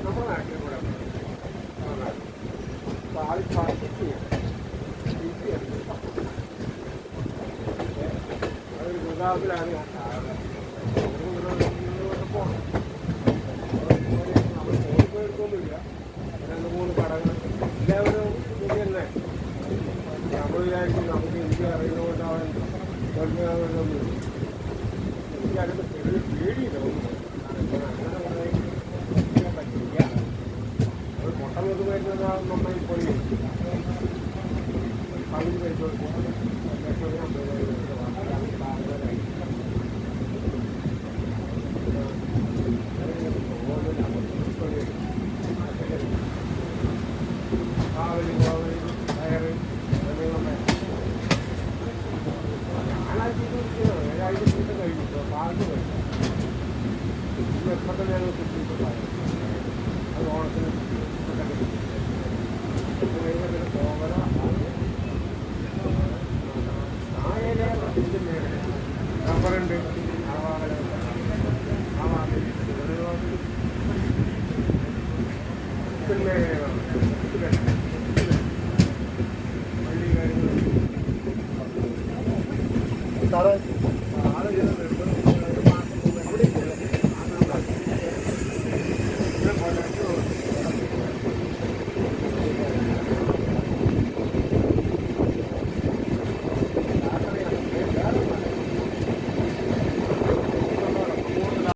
നമ്മുടെ നാട്ടിൽ കൂടെ പാൽ പാർട്ടിക്ക് അതൊരു ഗുജറാത്തിലാണ് ഞാൻ സാധനം പോകണം. നമ്മൾ പോയിപ്പോയെടുക്കൊന്നുമില്ല. 2-3 കടകൾ എല്ലാവരും ഇത് തന്നെ. നമ്മൾ വിചാരിക്കും നമുക്ക് ഇന്ത്യ അറിയുന്നതുകൊണ്ടാവാൻ ഗൾഫിനൊന്നും എനിക്കതിന് ചെറിയ പേടിയില്ല ഒന്നും. അങ്ങനെ കുറേ ചെയ്യാൻ പറ്റില്ല. അത് മുട്ട നോക്കി വരുന്നത് നന്നായി പൊടി പകുതി പരിശോധിക്കും. അത് ഓണത്തിന് റബ്ബറുണ്ട് പിന്നെ വണ്ടി കാര്യങ്ങൾ അവിടെ